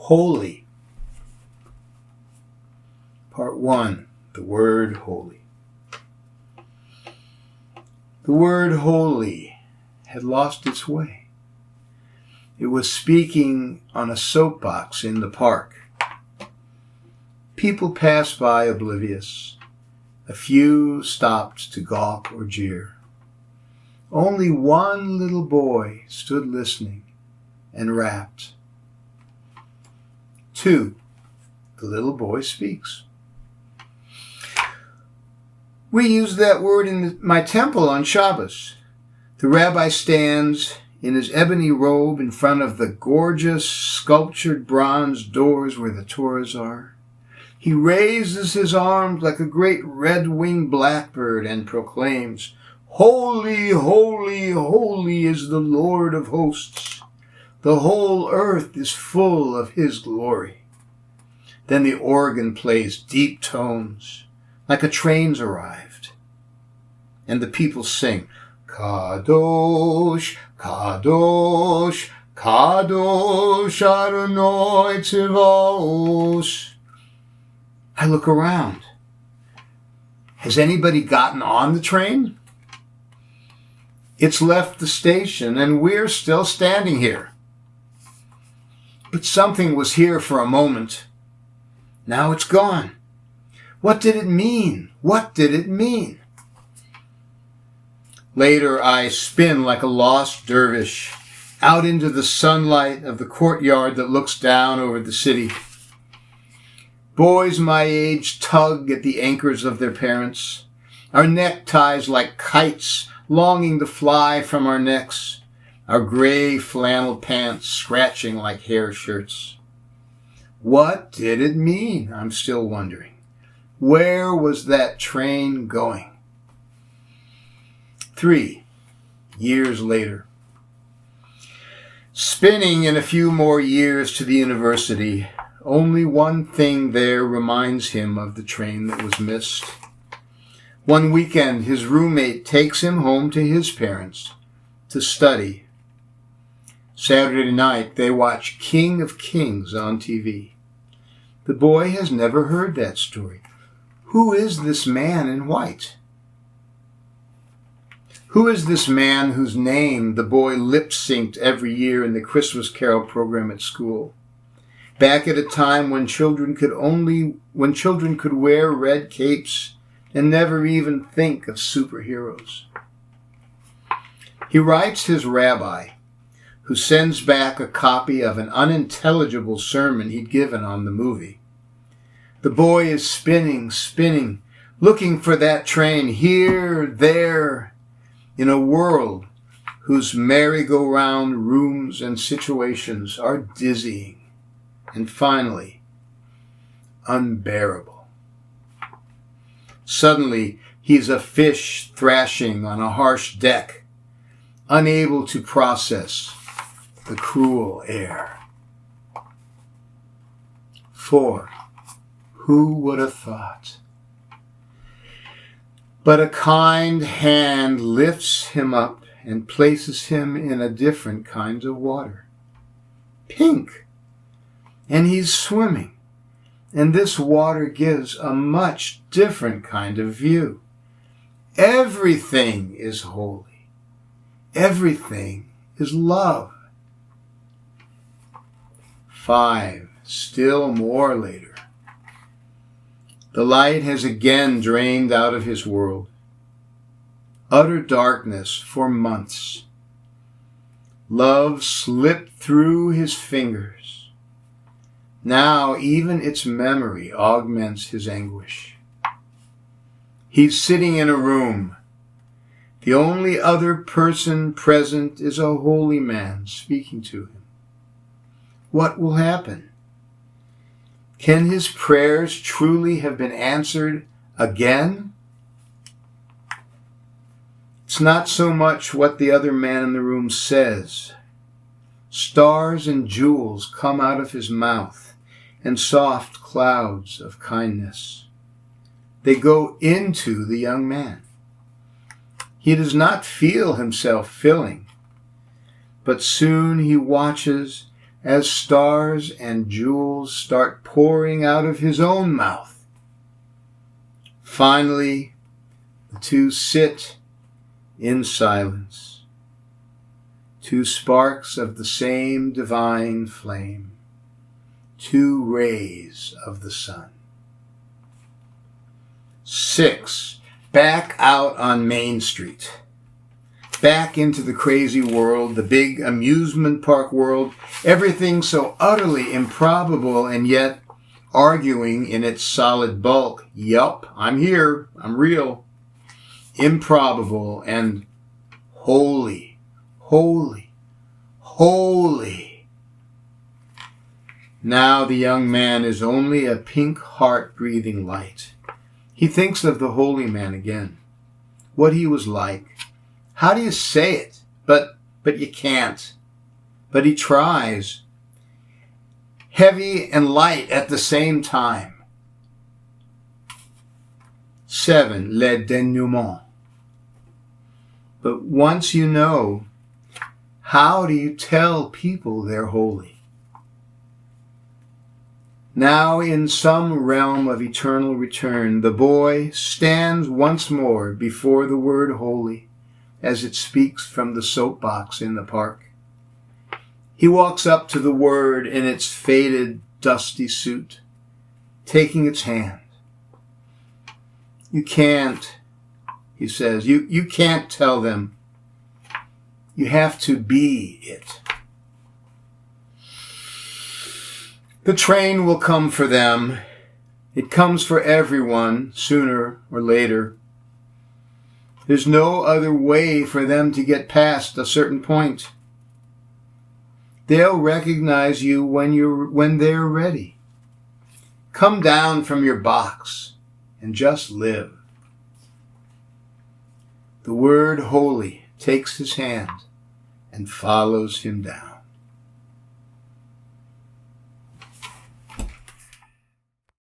Holy. Part 1. The word holy. The word holy had lost its way. It was speaking on a soapbox in the park. People passed by oblivious. A few stopped to gawk or jeer. Only one little boy stood listening, enrapt. 2. The little boy speaks. We use that word in my temple on Shabbos. The rabbi stands in his ebony robe in front of the gorgeous sculptured bronze doors where the Torahs are. He raises his arms like a great red-winged blackbird and proclaims, "Holy, holy, holy is the Lord of hosts. The whole earth is full of his glory." Then the organ plays deep tones, like a train's arrived. And the people sing, Kodosh, Kodosh, Kodosh Adonai Tzvaos. I look around. Has anybody gotten on the train? It's left the station and we're still standing here. But something was here for a moment. Now it's gone. What did it mean? What did it mean? Later I spin like a lost dervish out into the sunlight of the courtyard that looks down over the city. Boys my age tug at the anchors of their parents, our neckties like kites longing to fly from our necks, our gray flannel pants scratching like hair shirts. What did it mean? I'm still wondering. Where was that train going? 3 years later. Spinning in a few more years to the university, only one thing there reminds him of the train that was missed. One weekend, his roommate takes him home to his parents to study. Saturday night, they watch King of Kings on TV. The boy has never heard that story. Who is this man in white? Who is this man whose name the boy lip-synced every year in the Christmas Carol program at school? Back at a time when children could wear red capes and never even think of superheroes. He writes his rabbi, who sends back a copy of an unintelligible sermon he'd given on the movie. The boy is spinning, looking for that train here, there, in a world whose merry-go-round rooms and situations are dizzying and finally unbearable. Suddenly, he's a fish thrashing on a harsh deck, unable to process the cruel air. 4. Who would have thought? But a kind hand lifts him up and places him in a different kind of water. Pink. And he's swimming. And this water gives a much different kind of view. Everything is holy. Everything is love. 5. Still more later. The light has again drained out of his world. Utter darkness for months. Love slipped through his fingers. Now even its memory augments his anguish. He's sitting in a room. The only other person present is a holy man speaking to him. What will happen? Can his prayers truly have been answered again? It's not so much what the other man in the room says. Stars and jewels come out of his mouth and soft clouds of kindness. They go into the young man. He does not feel himself filling, but soon he watches as stars and jewels start pouring out of his own mouth. Finally, the two sit in silence, two sparks of the same divine flame, two rays of the sun. 6. Back out on Main Street. Back into the crazy world, the big amusement park world, everything so utterly improbable and yet arguing in its solid bulk. Yup, I'm here, I'm real. Improbable and holy, holy, holy. Now the young man is only a pink heart breathing light. He thinks of the holy man again, what he was like. How do you say it? But you can't. But he tries. Heavy and light at the same time. 7. Le dénouement. But once you know, how do you tell people they're holy? Now in some realm of eternal return, the boy stands once more before the word holy as it speaks from the soapbox in the park. He walks up to the word in its faded, dusty suit, taking its hand. You can't, he says, you can't tell them. You have to be it. The train will come for them. It comes for everyone, sooner or later. There's no other way for them to get past a certain point. They'll recognize you when they're ready. Come down from your box and just live. The word holy takes his hand and follows him down.